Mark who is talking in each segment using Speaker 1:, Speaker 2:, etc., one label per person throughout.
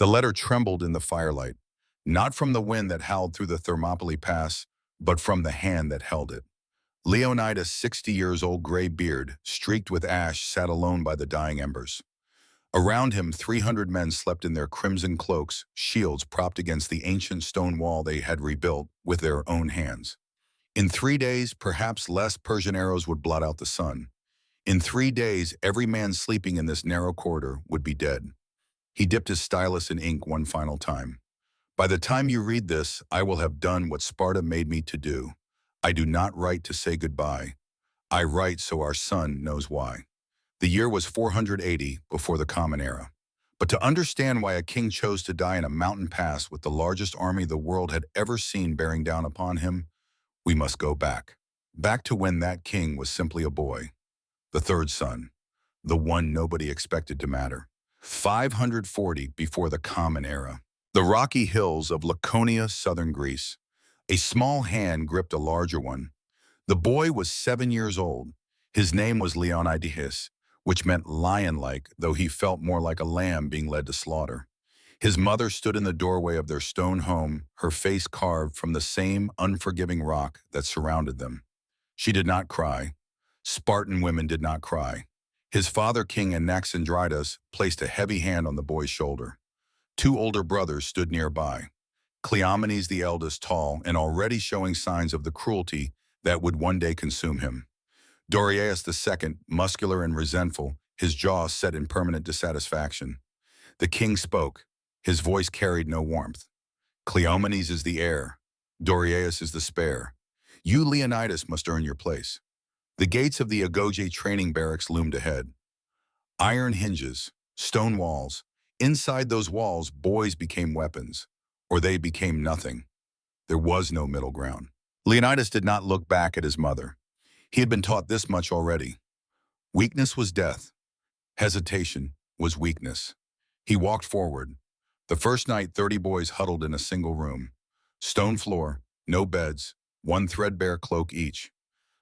Speaker 1: The letter trembled in the firelight, not from the wind that howled through the Thermopylae Pass, but from the hand that held it. Leonidas' 60 years old gray beard, streaked with ash, sat alone by the dying embers. Around him, 300 men slept in their crimson cloaks, shields propped against the ancient stone wall they had rebuilt with their own hands. In 3 days, perhaps less, Persian arrows would blot out the sun. In 3 days, every man sleeping in this narrow corridor would be dead. He dipped his stylus in ink one final time. By the time you read this, I will have done what Sparta made me to do. I do not write to say goodbye. I write so our son knows why. The year was 480 before the Common Era. But to understand why a king chose to die in a mountain pass with the largest army the world had ever seen bearing down upon him, we must go back. Back to when that king was simply a boy. The third son. The one nobody expected to matter. 540 before the Common Era. The rocky hills of Laconia, southern Greece. A small hand gripped a larger one. The boy was 7 years old. His name was Leonidas, which meant lion-like, though he felt more like a lamb being led to slaughter. His mother stood in the doorway of their stone home, her face carved from the same unforgiving rock that surrounded them. She did not cry. Spartan women did not cry. His father, King Anaxandridas, placed a heavy hand on the boy's shoulder. 2 older brothers stood nearby. Cleomenes, the eldest, tall and already showing signs of the cruelty that would one day consume him. Doriaeus II, muscular and resentful, his jaw set in permanent dissatisfaction. The king spoke. His voice carried no warmth. Cleomenes is the heir. Doriaeus is the spare. You, Leonidas, must earn your place. The gates of the Agoge training barracks loomed ahead. Iron hinges, stone walls. Inside those walls, boys became weapons, or they became nothing. There was no middle ground. Leonidas did not look back at his mother. He had been taught this much already. Weakness was death. Hesitation was weakness. He walked forward. The first night, 30 boys huddled in a single room. Stone floor, no beds, one threadbare cloak each.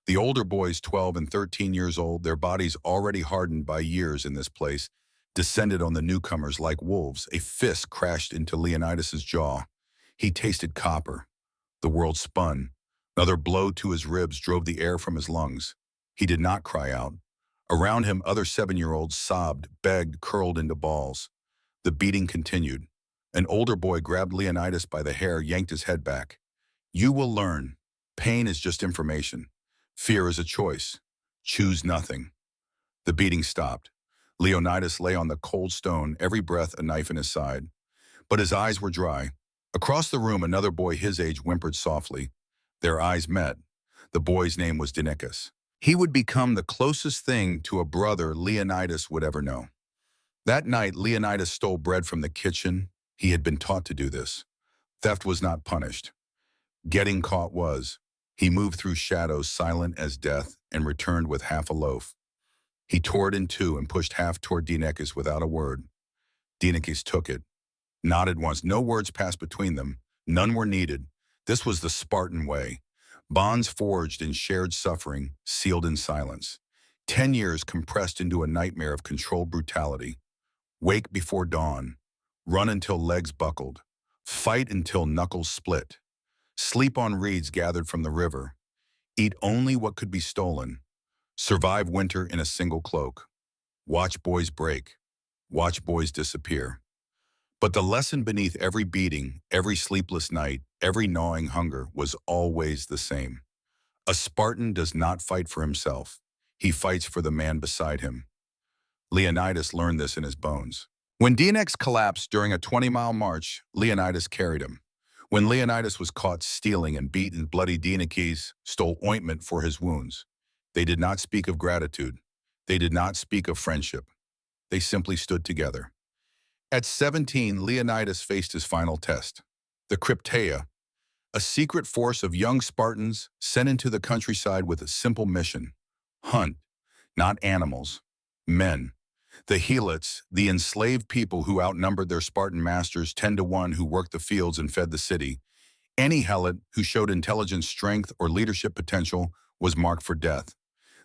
Speaker 1: The older boys, 12 and 13 years old, their bodies already hardened by years in this place, descended on the newcomers like wolves. A fist crashed into Leonidas's jaw. He tasted copper. The world spun. Another blow to his ribs drove the air from his lungs. He did not cry out. Around him, other 7-year-olds sobbed, begged, curled into balls. The beating continued. An older boy grabbed Leonidas by the hair, yanked his head back. You will learn. Pain is just information. Fear is a choice. Choose nothing. The beating stopped. Leonidas lay on the cold stone, every breath a knife in his side. But his eyes were dry. Across the room, another boy his age whimpered softly. Their eyes met. The boy's name was Dinikas. He would become the closest thing to a brother Leonidas would ever know. That night, Leonidas stole bread from the kitchen. He had been taught to do this. Theft was not punished. Getting caught was. He moved through shadows, silent as death, and returned with half a loaf. He tore it in two and pushed half toward Dinikas without a word. Dinikas took it. Nodded once. No words passed between them. None were needed. This was the Spartan way. Bonds forged in shared suffering, sealed in silence. 10 years compressed into a nightmare of controlled brutality. Wake before dawn. Run until legs buckled. Fight until knuckles split. Sleep on reeds gathered from the river. Eat only what could be stolen. Survive winter in a single cloak. Watch boys break. Watch boys disappear. But the lesson beneath every beating, every sleepless night, every gnawing hunger was always the same. A Spartan does not fight for himself. He fights for the man beside him. Leonidas learned this in his bones. When Dinikas collapsed during a 20-mile march, Leonidas carried him. When Leonidas was caught stealing and beaten, bloody Dinikas stole ointment for his wounds. They did not speak of gratitude. They did not speak of friendship. They simply stood together. At 17, Leonidas faced his final test. The Crypteia, a secret force of young Spartans sent into the countryside with a simple mission. Hunt, not animals, men. The Helots, the enslaved people who outnumbered their Spartan masters 10 to 1 who worked the fields and fed the city. Any Helot who showed intelligence, strength, or leadership potential was marked for death.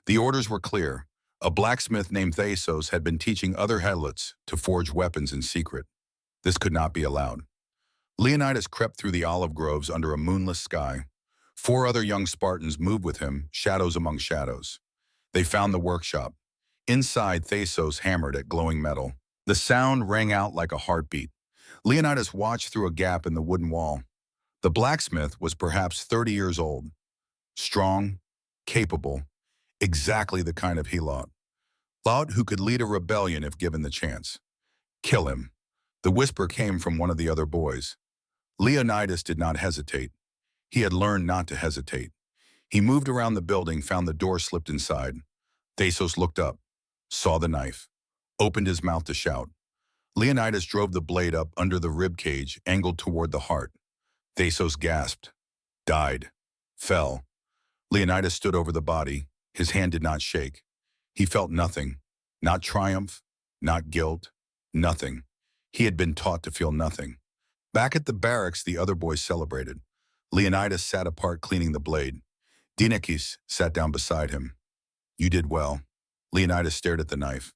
Speaker 1: The orders were clear. A blacksmith named Thasos had been teaching other Helots to forge weapons in secret. This could not be allowed. Leonidas crept through the olive groves under a moonless sky. 4 other young Spartans moved with him, shadows among shadows. They found the workshop. Inside, Thasos hammered at glowing metal. The sound rang out like a heartbeat. Leonidas watched through a gap in the wooden wall. The blacksmith was perhaps 30 years old. Strong, capable, exactly the kind of Helot who could lead a rebellion if given the chance. Kill him. The whisper came from one of the other boys. Leonidas did not hesitate. He had learned not to hesitate. He moved around the building, found the door slipped inside. Thasos looked up, saw the knife, opened his mouth to shout. Leonidas drove the blade up under the rib cage, angled toward the heart. Thasos gasped, died, fell. Leonidas stood over the body. His hand did not shake. He felt nothing, not triumph, not guilt, nothing. He had been taught to feel nothing. Back at the barracks, the other boys celebrated. Leonidas sat apart cleaning the blade. Dinakis sat down beside him. You did well. Leonidas stared at the knife.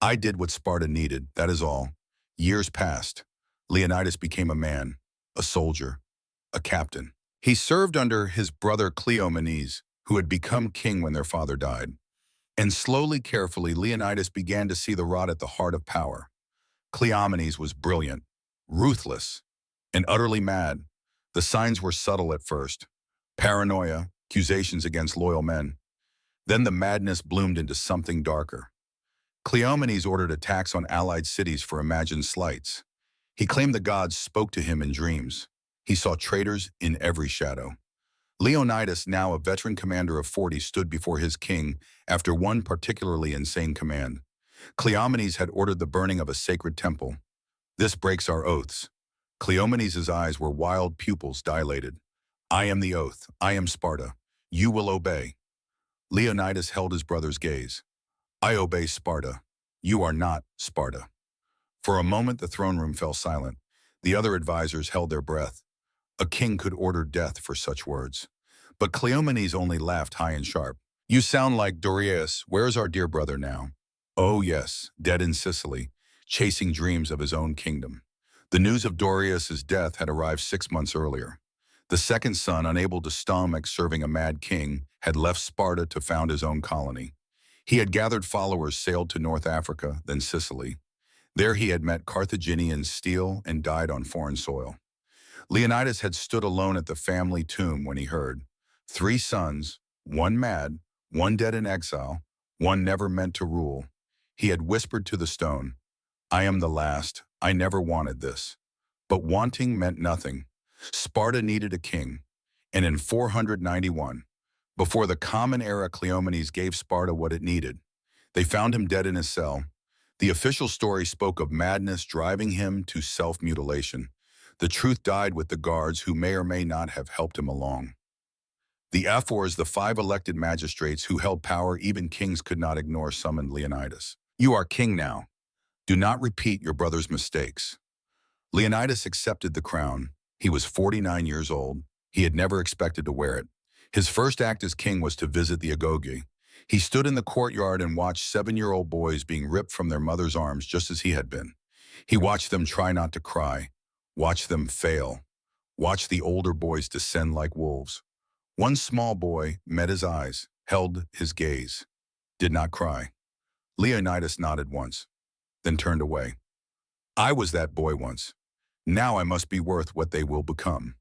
Speaker 1: I did what Sparta needed, that is all. Years passed. Leonidas became a man, a soldier, a captain. He served under his brother Cleomenes, who had become king when their father died. And slowly, carefully, Leonidas began to see the rot at the heart of power. Cleomenes was brilliant, ruthless, and utterly mad. The signs were subtle at first. Paranoia, accusations against loyal men. Then the madness bloomed into something darker. Cleomenes ordered attacks on allied cities for imagined slights. He claimed the gods spoke to him in dreams. He saw traitors in every shadow. Leonidas, now a veteran commander of 40, stood before his king after one particularly insane command. Cleomenes had ordered the burning of a sacred temple. This breaks our oaths. Cleomenes' eyes were wild pupils dilated. I am the oath. I am Sparta. You will obey. Leonidas held his brother's gaze. I obey Sparta. You are not Sparta. For a moment, the throne room fell silent. The other advisors held their breath. A king could order death for such words. But Cleomenes only laughed high and sharp. You sound like Dorias. Where is our dear brother now? Oh yes, dead in Sicily, chasing dreams of his own kingdom. The news of Dorias' death had arrived 6 months earlier. The second son, unable to stomach serving a mad king, had left Sparta to found his own colony. He had gathered followers, sailed to North Africa, then Sicily. There he had met Carthaginian steel and died on foreign soil. Leonidas had stood alone at the family tomb when he heard 3 sons, 1 mad, 1 dead in exile, 1 never meant to rule. He had whispered to the stone, I am the last. I never wanted this. But wanting meant nothing. Sparta needed a king. And in 491, before the Common Era, Cleomenes gave Sparta what it needed. They found him dead in his cell. The official story spoke of madness driving him to self-mutilation. The truth died with the guards who may or may not have helped him along. The ephors, the 5 elected magistrates who held power even kings could not ignore, summoned Leonidas. You are king now. Do not repeat your brother's mistakes. Leonidas accepted the crown. He was 49 years old. He had never expected to wear it. His first act as king was to visit the agoge. He stood in the courtyard and watched 7-year-old boys being ripped from their mother's arms just as he had been. He watched them try not to cry, watched them fail, watched the older boys descend like wolves. One small boy met his eyes, held his gaze, did not cry. Leonidas nodded once, then turned away. I was that boy once. Now I must be worth what they will become.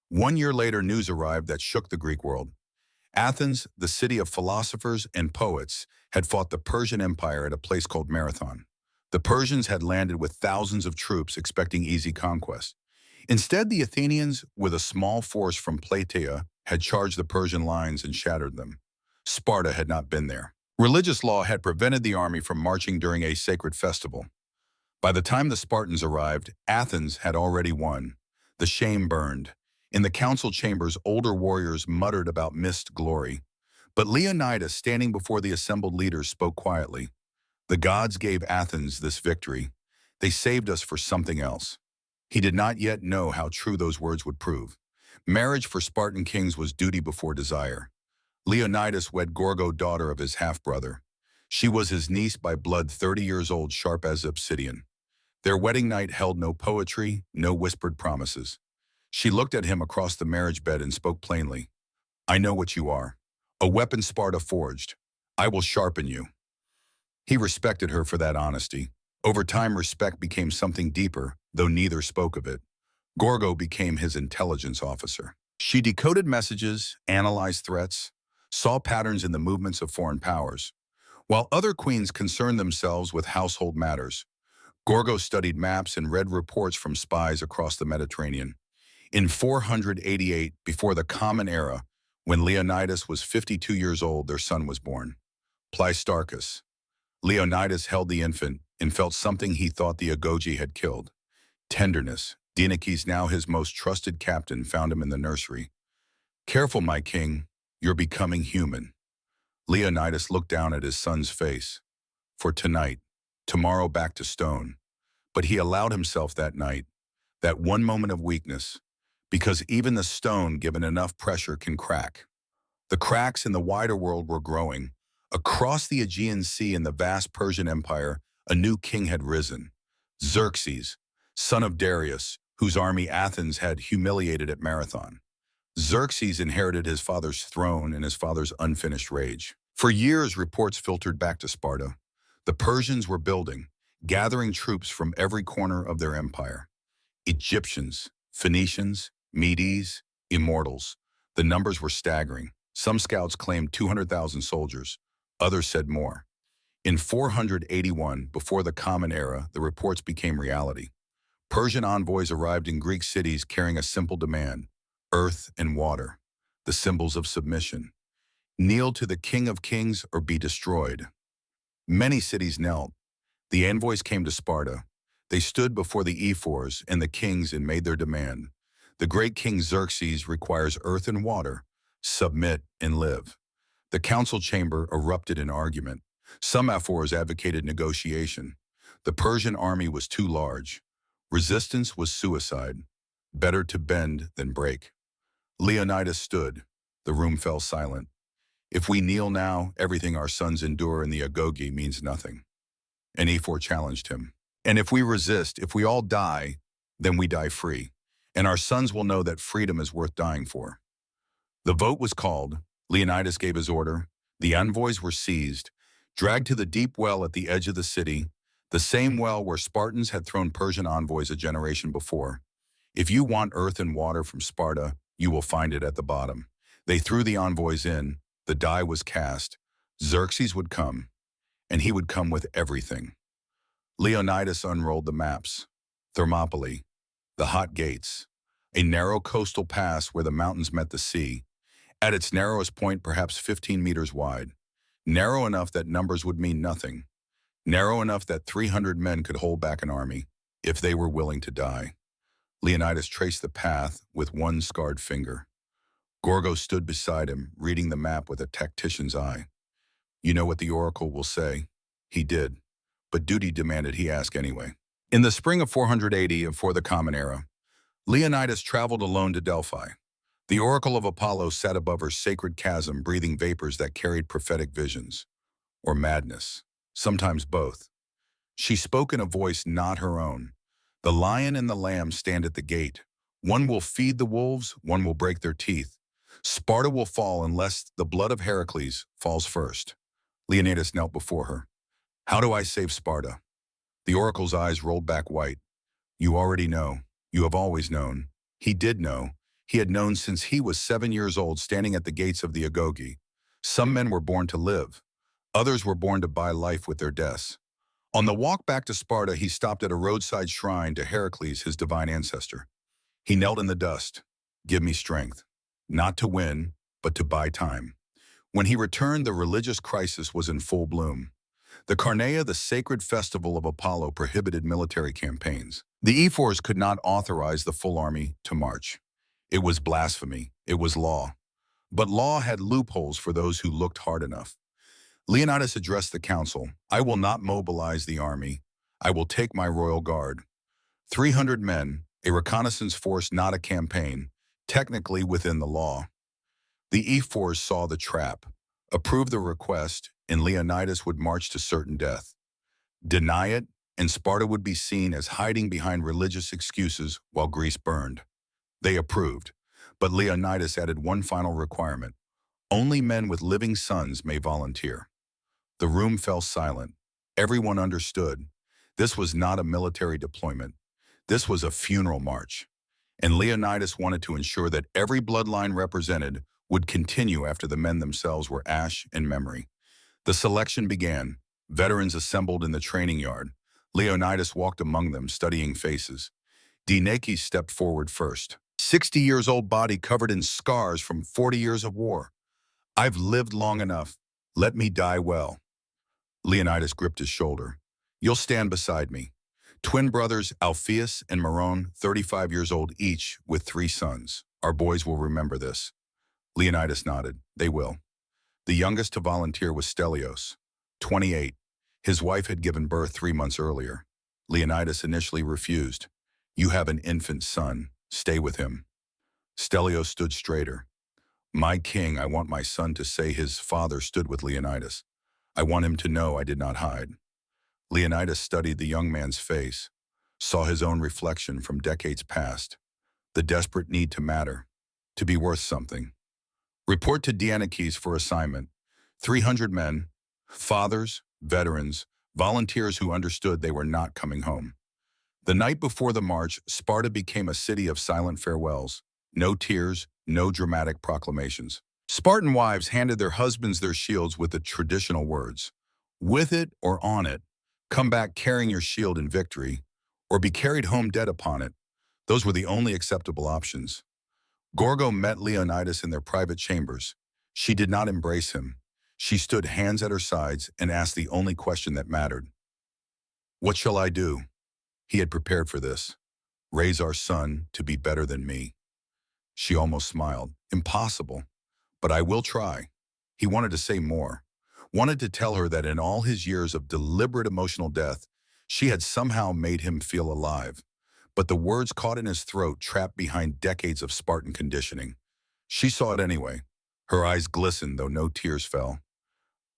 Speaker 1: 1 year later, news arrived that shook the Greek world. Athens, the city of philosophers and poets, had fought the Persian Empire at a place called Marathon. The Persians had landed with thousands of troops expecting easy conquest. Instead, the Athenians, with a small force from Plataea, had charged the Persian lines and shattered them. Sparta had not been there. Religious law had prevented the army from marching during a sacred festival. By the time the Spartans arrived, Athens had already won. The shame burned. In the council chambers, older warriors muttered about missed glory. But Leonidas, standing before the assembled leaders, spoke quietly. The gods gave Athens this victory. They saved us for something else. He did not yet know how true those words would prove. Marriage for Spartan kings was duty before desire. Leonidas wed Gorgo, daughter of his half-brother. She was his niece by blood, 30 years old, sharp as obsidian. Their wedding night held no poetry, no whispered promises. She looked at him across the marriage bed and spoke plainly. I know what you are. A weapon Sparta forged. I will sharpen you. He respected her for that honesty. Over time, respect became something deeper, though neither spoke of it. Gorgo became his intelligence officer. She decoded messages, analyzed threats, saw patterns in the movements of foreign powers. While other queens concerned themselves with household matters, Gorgo studied maps and read reports from spies across the Mediterranean. In 488, before the Common Era, when Leonidas was 52 years old, their son was born. Pleistarchus. Leonidas held the infant and felt something he thought the Agoge had killed. Tenderness. Dienekes, now his most trusted captain, found him in the nursery. Careful, my king, you're becoming human. Leonidas looked down at his son's face. For tonight, tomorrow back to stone. But he allowed himself that night, that one moment of weakness, because even the stone, given enough pressure, can crack. The cracks in the wider world were growing. Across the Aegean Sea in the vast Persian Empire, a new king had risen. Xerxes, son of Darius, whose army Athens had humiliated at Marathon. Xerxes inherited his father's throne and his father's unfinished rage. For years, reports filtered back to Sparta. The Persians were building, gathering troops from every corner of their empire. Egyptians, Phoenicians, Medes, immortals. The numbers were staggering. Some scouts claimed 200,000 soldiers. Others said more. In 481, before the Common Era, the reports became reality. Persian envoys arrived in Greek cities carrying a simple demand: earth and water, the symbols of submission. Kneel to the King of Kings or be destroyed. Many cities knelt. The envoys came to Sparta. They stood before the ephors and the kings and made their demand. The great king Xerxes requires earth and water. Submit and live. The council chamber erupted in argument. Some ephors advocated negotiation. The Persian army was too large. Resistance was suicide. Better to bend than break. Leonidas stood. The room fell silent. If we kneel now, everything our sons endure in the Agoge means nothing. An ephor challenged him. And if we resist, if we all die, then we die free. And our sons will know that freedom is worth dying for. The vote was called. Leonidas gave his order. The envoys were seized, dragged to the deep well at the edge of the city, the same well where Spartans had thrown Persian envoys a generation before. If you want earth and water from Sparta, you will find it at the bottom. They threw the envoys in. The die was cast. Xerxes would come, and he would come with everything. Leonidas unrolled the maps. Thermopylae, the hot gates, a narrow coastal pass where the mountains met the sea, at its narrowest point perhaps 15 meters wide, narrow enough that numbers would mean nothing, narrow enough that 300 men could hold back an army if they were willing to die. Leonidas traced the path with one scarred finger. Gorgo stood beside him, reading the map with a tactician's eye. You know what the oracle will say? He did, but duty demanded he ask anyway. In the spring of 480, before the Common Era, Leonidas traveled alone to Delphi. The oracle of Apollo sat above her sacred chasm, breathing vapors that carried prophetic visions, or madness, sometimes both. She spoke in a voice not her own. The lion and the lamb stand at the gate. One will feed the wolves, one will break their teeth. Sparta will fall unless the blood of Heracles falls first. Leonidas knelt before her. How do I save Sparta? The oracle's eyes rolled back white. You already know. You have always known. He did know. He had known since he was 7 years old, standing at the gates of the Agoge. Some men were born to live. Others were born to buy life with their deaths. On the walk back to Sparta, he stopped at a roadside shrine to Heracles, his divine ancestor. He knelt in the dust. Give me strength. Not to win, but to buy time. When he returned, the religious crisis was in full bloom. The Carneia, the sacred festival of Apollo, prohibited military campaigns. The ephors could not authorize the full army to march. It was blasphemy. It was law. But law had loopholes for those who looked hard enough. Leonidas addressed the council. I will not mobilize the army. I will take my royal guard. 300 men, a reconnaissance force, not a campaign, technically within the law. The ephors saw the trap, approved the request, and Leonidas would march to certain death. Deny it, and Sparta would be seen as hiding behind religious excuses while Greece burned. They approved, but Leonidas added one final requirement. Only men with living sons may volunteer. The room fell silent. Everyone understood. This was not a military deployment. This was a funeral march. And Leonidas wanted to ensure that every bloodline represented would continue after the men themselves were ash and memory. The selection began. Veterans assembled in the training yard. Leonidas walked among them, studying faces. Dinakis stepped forward first. 60 years old body covered in scars from 40 years of war. I've lived long enough. Let me die well. Leonidas gripped his shoulder. You'll stand beside me. Twin brothers Alpheus and Maron, 35 years old each, with 3 sons. Our boys will remember this. Leonidas nodded. They will. The youngest to volunteer was Stelios, 28. His wife had given birth 3 months earlier. Leonidas initially refused. You have an infant son. Stay with him. Stelios stood straighter. My king, I want my son to say his father stood with Leonidas. I want him to know I did not hide. Leonidas studied the young man's face, saw his own reflection from decades past, the desperate need to matter, to be worth something. Report to Dinakis for assignment. 300 men, fathers, veterans, volunteers who understood they were not coming home. The night before the march, Sparta became a city of silent farewells. No tears, no dramatic proclamations. Spartan wives handed their husbands their shields with the traditional words, with it or on it, come back carrying your shield in victory, or be carried home dead upon it. Those were the only acceptable options. Gorgo met Leonidas in their private chambers. She did not embrace him. She stood hands at her sides and asked the only question that mattered. What shall I do? He had prepared for this. Raise our son to be better than me. She almost smiled. Impossible. But I will try. He wanted to say more. Wanted to tell her that in all his years of deliberate emotional death, she had somehow made him feel alive. But the words caught in his throat, trapped behind decades of Spartan conditioning. She saw it anyway. Her eyes glistened, though no tears fell.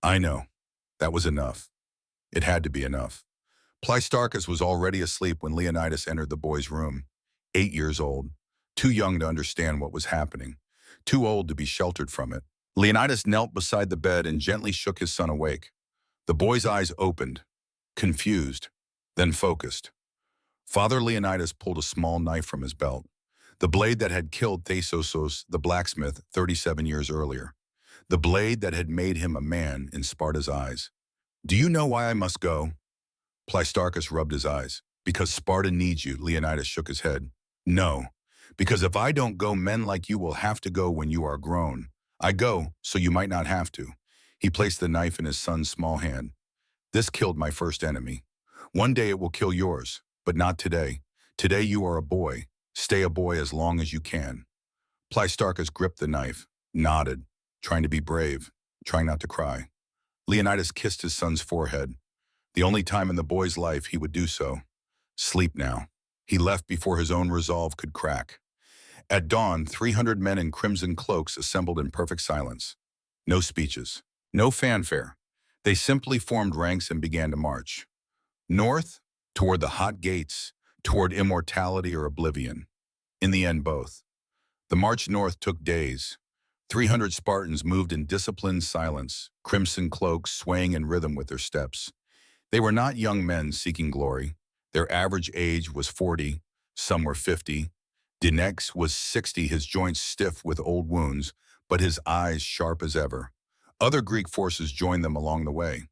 Speaker 1: I know. That was enough. It had to be enough. Pleistarchus was already asleep when Leonidas entered the boy's room. 8 years old. Too young to understand what was happening. Too old to be sheltered from it. Leonidas knelt beside the bed and gently shook his son awake. The boy's eyes opened, confused, then focused. Father Leonidas pulled a small knife from his belt, the blade that had killed Thesosos, the blacksmith, 37 years earlier. The blade that had made him a man in Sparta's eyes. Do you know why I must go? Pleistarchus rubbed his eyes. Because Sparta needs you, Leonidas shook his head. No, because if I don't go, men like you will have to go when you are grown. I go, so you might not have to. He placed the knife in his son's small hand. This killed my first enemy. One day it will kill yours, but not today. Today you are a boy. Stay a boy as long as you can. Pleistarchus gripped the knife, nodded, trying to be brave, trying not to cry. Leonidas kissed his son's forehead. The only time in the boy's life he would do so. Sleep now. He left before his own resolve could crack. At dawn, 300 men in crimson cloaks assembled in perfect silence. No speeches, no fanfare. They simply formed ranks and began to march. North, toward the hot gates, toward immortality or oblivion. In the end, both. The march north took days. 300 Spartans moved in disciplined silence, crimson cloaks swaying in rhythm with their steps. They were not young men seeking glory. Their average age was 40, some were 50. Dinakis was 60, his joints stiff with old wounds, but his eyes sharp as ever. Other Greek forces joined them along the way.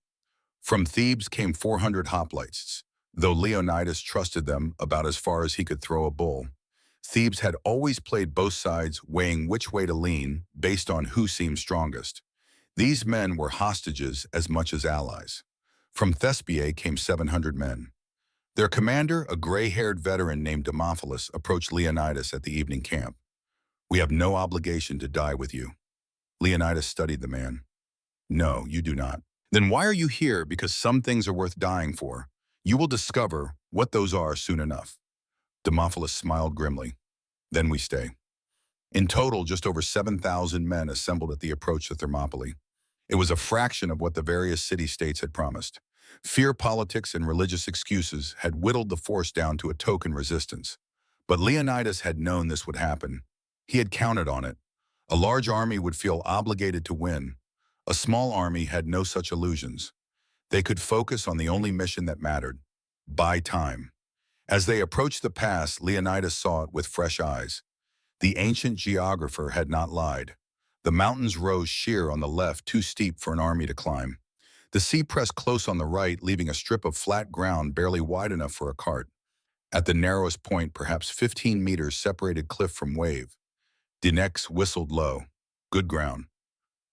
Speaker 1: From Thebes came 400 hoplites, though Leonidas trusted them about as far as he could throw a bull. Thebes had always played both sides, weighing which way to lean based on who seemed strongest. These men were hostages as much as allies. From Thespiae came 700 men. Their commander, a gray-haired veteran named Demophilus, approached Leonidas at the evening camp. We have no obligation to die with you. Leonidas studied the man. No, you do not. Then why are you here? Because some things are worth dying for. You will discover what those are soon enough. Demophilus smiled grimly. Then we stay. In total, just over 7,000 men assembled at the approach to Thermopylae. It was a fraction of what the various city-states had promised. Fear, politics, and religious excuses had whittled the force down to a token resistance. But Leonidas had known this would happen. He had counted on it. A large army would feel obligated to win. A small army had no such illusions. They could focus on the only mission that mattered: buy time. As they approached the pass, Leonidas saw it with fresh eyes. The ancient geographer had not lied. The mountains rose sheer on the left, too steep for an army to climb. The sea pressed close on the right, leaving a strip of flat ground barely wide enough for a cart. At the narrowest point, perhaps 15 meters separated cliff from wave. Dinex whistled low. Good ground.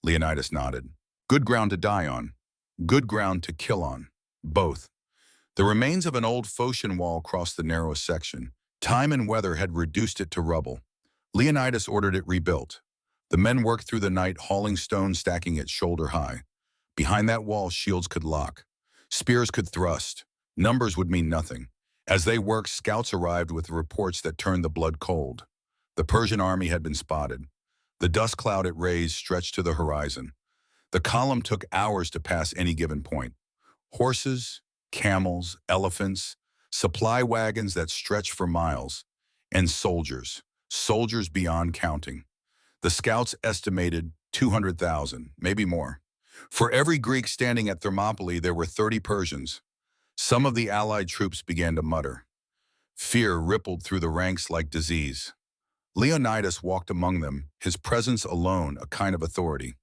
Speaker 1: Leonidas nodded. Good ground to die on. Good ground to kill on. Both. The remains of an old Phocian wall crossed the narrowest section. Time and weather had reduced it to rubble. Leonidas ordered it rebuilt. The men worked through the night, hauling stone, stacking it shoulder high. Behind that wall, shields could lock. Spears could thrust. Numbers would mean nothing. As they worked, scouts arrived with reports that turned the blood cold. The Persian army had been spotted. The dust cloud it raised stretched to the horizon. The column took hours to pass any given point. Horses, camels, elephants, supply wagons that stretched for miles, and soldiers beyond counting. The scouts estimated 200,000, maybe more. For every Greek standing at Thermopylae, there were 30 Persians. Some of the allied troops began to mutter. Fear rippled through the ranks like disease. Leonidas walked among them, his presence alone a kind of authority.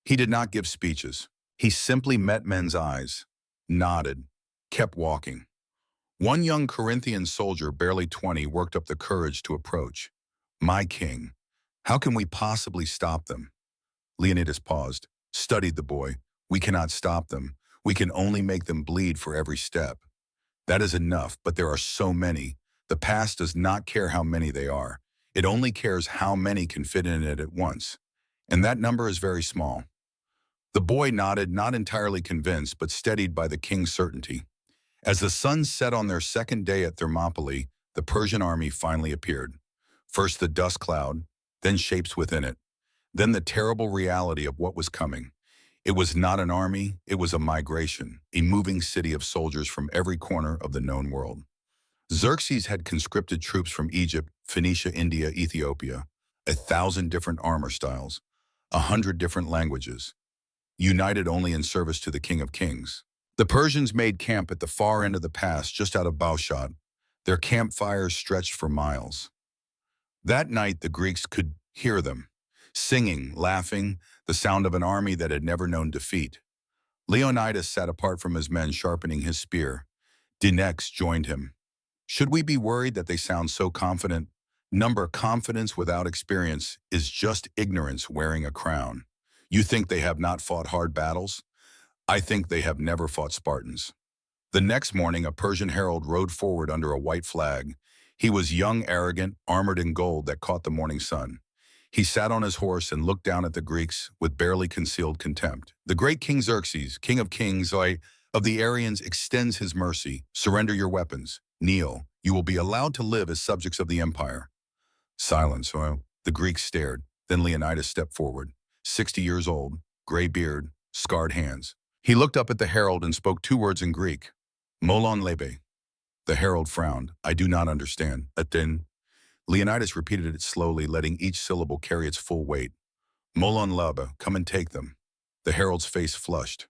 Speaker 1: He did not give speeches. He simply met men's eyes, nodded, kept walking. One young Corinthian soldier, barely 20, worked up the courage to approach. My king, how can we possibly stop them? Leonidas paused, studied the boy. We cannot stop them. We can only make them bleed for every step. That is enough, but there are so many. The past does not care how many they are. It only cares how many can fit in it at once. And that number is very small. The boy nodded, not entirely convinced, but steadied by the king's certainty. As the sun set on their second day at Thermopylae, the Persian army finally appeared. First the dust cloud, then shapes within it, then the terrible reality of what was coming. It was not an army, it was a migration, a moving city of soldiers from every corner of the known world. Xerxes had conscripted troops from Egypt, Phoenicia, India, Ethiopia, 1,000 different armor styles, 100 different languages, united only in service to the King of Kings. The Persians made camp at the far end of the pass, just out of bowshot. Their campfires stretched for miles. That night, the Greeks could hear them, singing, laughing, the sound of an army that had never known defeat. Leonidas sat apart from his men, sharpening his spear. Dinex joined him. Should we be worried that they sound so confident? Confidence without experience is just ignorance wearing a crown. You think they have not fought hard battles? I think they have never fought Spartans. The next morning, a Persian herald rode forward under a white flag. He was young, arrogant, armored in gold that caught the morning sun. He sat on his horse and looked down at the Greeks with barely concealed contempt. The great King Xerxes, King of Kings, of the Aryans, extends his mercy. Surrender your weapons. Kneel. You will be allowed to live as subjects of the empire. Silence. The Greeks stared. Then Leonidas stepped forward. 60 years old, gray beard, scarred hands. He looked up at the herald and spoke 2 words in Greek. Molon lebe. The herald frowned. I do not understand. Atin. Leonidas repeated it slowly, letting each syllable carry its full weight. Molon lebe, come and take them. The herald's face flushed.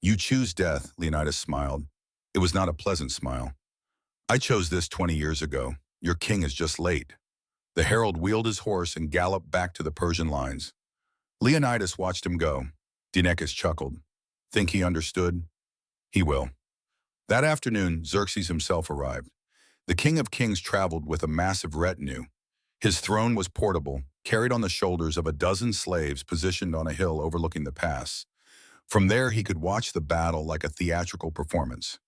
Speaker 1: You choose death, Leonidas smiled. It was not a pleasant smile. I chose this 20 years ago. Your king is just late. The herald wheeled his horse and galloped back to the Persian lines. Leonidas watched him go. Dinex chuckled. Think he understood? He will. That afternoon, Xerxes himself arrived. The King of Kings traveled with a massive retinue. His throne was portable, carried on the shoulders of a dozen slaves positioned on a hill overlooking the pass. From there, he could watch the battle like a theatrical performance.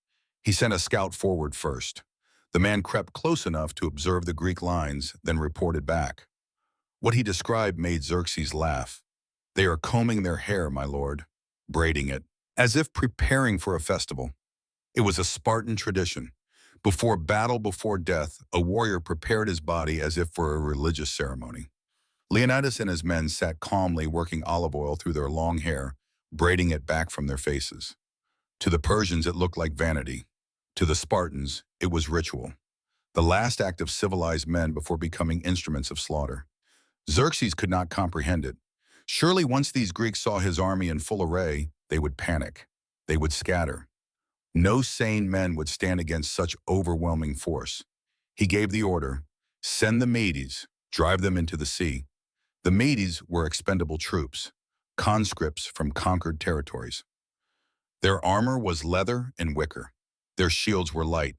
Speaker 1: He sent a scout forward first. The man crept close enough to observe the Greek lines, then reported back. What he described made Xerxes laugh. They are combing their hair, my lord, braiding it, as if preparing for a festival. It was a Spartan tradition. Before battle, before death, a warrior prepared his body as if for a religious ceremony. Leonidas and his men sat calmly, working olive oil through their long hair, braiding it back from their faces. To the Persians, it looked like vanity. To the Spartans, it was ritual, the last act of civilized men before becoming instruments of slaughter. Xerxes could not comprehend it. Surely once these Greeks saw his army in full array, they would panic. They would scatter. No sane men would stand against such overwhelming force. He gave the order, send the Medes, drive them into the sea. The Medes were expendable troops, conscripts from conquered territories. Their armor was leather and wicker. Their shields were light.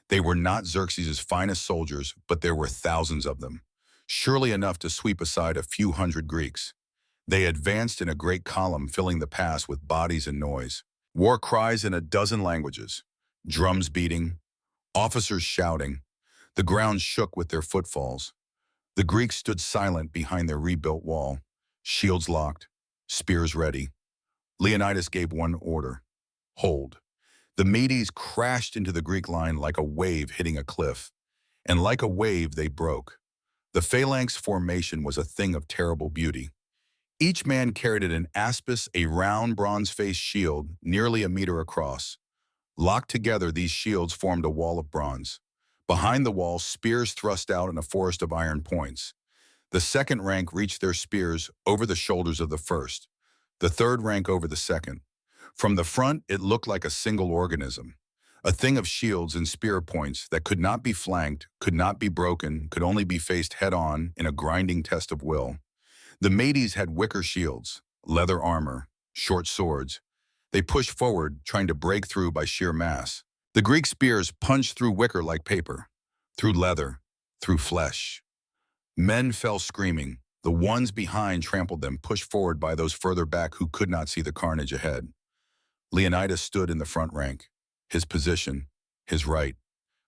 Speaker 1: They were not Xerxes' finest soldiers, but there were thousands of them, surely enough to sweep aside a few hundred Greeks. They advanced in a great column, filling the pass with bodies and noise. War cries in a dozen languages, drums beating, officers shouting. The ground shook with their footfalls. The Greeks stood silent behind their rebuilt wall, shields locked, spears ready. Leonidas gave one order, hold. The Medes crashed into the Greek line like a wave hitting a cliff, and like a wave they broke. The phalanx formation was a thing of terrible beauty. Each man carried an aspis, a round bronze-faced shield nearly a meter across. Locked together, these shields formed a wall of bronze. Behind the wall, spears thrust out in a forest of iron points. The second rank reached their spears over the shoulders of the first, the third rank over the second. From the front, it looked like a single organism, a thing of shields and spear points that could not be flanked, could not be broken, could only be faced head-on in a grinding test of will. The Medes had wicker shields, leather armor, short swords. They pushed forward, trying to break through by sheer mass. The Greek spears punched through wicker like paper, through leather, through flesh. Men fell screaming. The ones behind trampled them, pushed forward by those further back who could not see the carnage ahead. Leonidas stood in the front rank, his position, his right.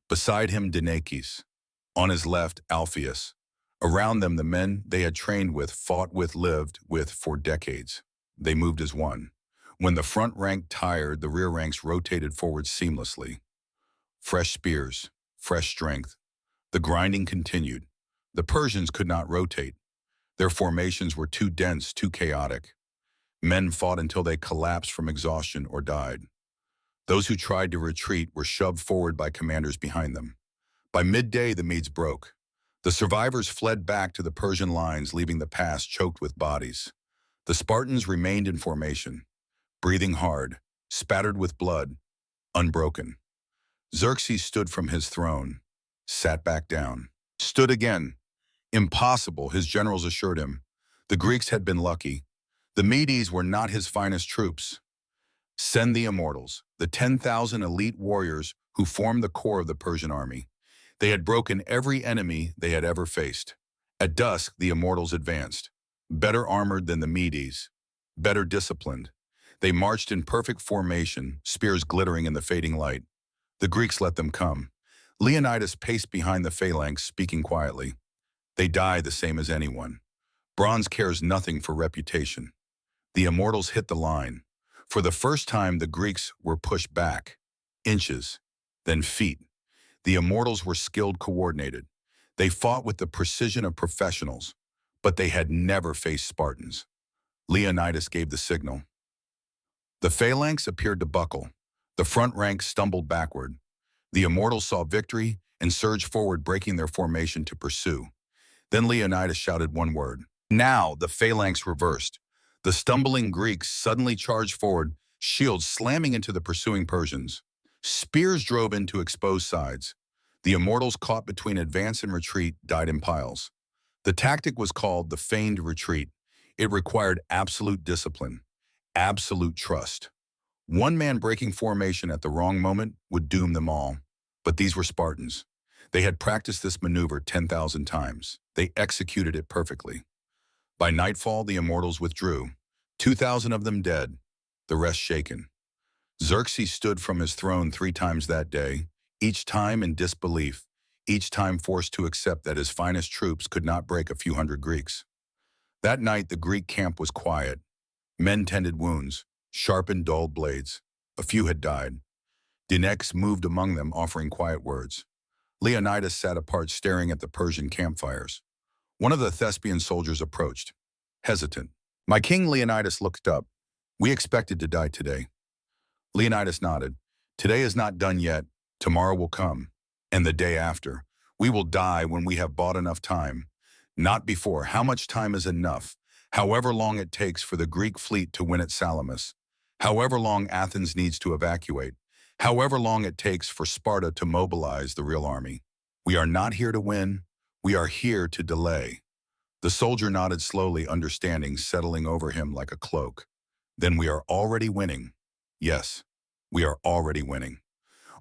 Speaker 1: Beside him, Dinakes. On his left, Alpheus. Around them, the men they had trained with, fought with, lived with for decades. They moved as one. When the front rank tired, the rear ranks rotated forward seamlessly. Fresh spears, fresh strength. The grinding continued. The Persians could not rotate. Their formations were too dense, too chaotic. Men fought until they collapsed from exhaustion or died. Those who tried to retreat were shoved forward by commanders behind them. By midday, the Medes broke. The survivors fled back to the Persian lines, leaving the pass choked with bodies. The Spartans remained in formation, breathing hard, spattered with blood, unbroken. Xerxes stood from his throne, sat back down, stood again. Impossible, his generals assured him. The Greeks had been lucky. The Medes were not his finest troops. Send the immortals, the 10,000 elite warriors who formed the core of the Persian army. They had broken every enemy they had ever faced. At dusk, the immortals advanced, better armored than the Medes, better disciplined. They marched in perfect formation, spears glittering in the fading light. The Greeks let them come. Leonidas paced behind the phalanx, speaking quietly. They die the same as anyone. Bronze cares nothing for reputation. The immortals hit the line. For the first time, the Greeks were pushed back, inches, then feet. The immortals were skilled, coordinated. They fought with the precision of professionals, but they had never faced Spartans. Leonidas gave the signal. The phalanx appeared to buckle. The front rank stumbled backward. The immortals saw victory and surged forward, breaking their formation to pursue. Then Leonidas shouted one word. Now the phalanx reversed. The stumbling Greeks suddenly charged forward, shields slamming into the pursuing Persians. Spears drove into exposed sides. The immortals, caught between advance and retreat, died in piles. The tactic was called the feigned retreat. It required absolute discipline, absolute trust. One man breaking formation at the wrong moment would doom them all. But these were Spartans. They had practiced this maneuver 10,000 times. They executed it perfectly. By nightfall, the immortals withdrew, 2,000 of them dead, the rest shaken. Xerxes stood from his throne 3 times that day, each time in disbelief, each time forced to accept that his finest troops could not break a few hundred Greeks. That night, the Greek camp was quiet. Men tended wounds, sharpened dulled blades. A few had died. Dinakes moved among them, offering quiet words. Leonidas sat apart, staring at the Persian campfires. One of the Thespian soldiers approached, hesitant. My king, Leonidas looked up. We expected to die today. Leonidas nodded. Today is not done yet. Tomorrow will come. And the day after. We will die when we have bought enough time. Not before. How much time is enough? However long it takes for the Greek fleet to win at Salamis. However long Athens needs to evacuate. However long it takes for Sparta to mobilize the real army. We are not here to win. We are here to delay. The soldier nodded slowly, understanding settling over him like a cloak. Then we are already winning. Yes, we are already winning.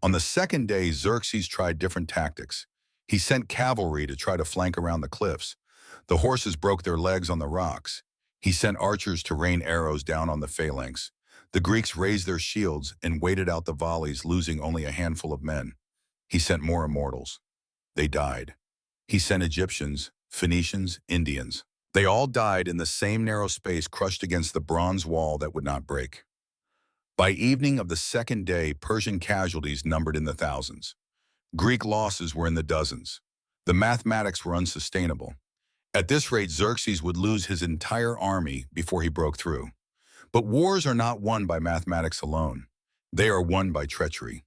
Speaker 1: On the second day, Xerxes tried different tactics. He sent cavalry to try to flank around the cliffs. The horses broke their legs on the rocks. He sent archers to rain arrows down on the phalanx. The Greeks raised their shields and waited out the volleys, losing only a handful of men. He sent more immortals. They died. He sent Egyptians, Phoenicians, Indians. They all died in the same narrow space, crushed against the bronze wall that would not break. By evening of the second day, Persian casualties numbered in the thousands. Greek losses were in the dozens. The mathematics were unsustainable. At this rate, Xerxes would lose his entire army before he broke through. But wars are not won by mathematics alone. They are won by treachery.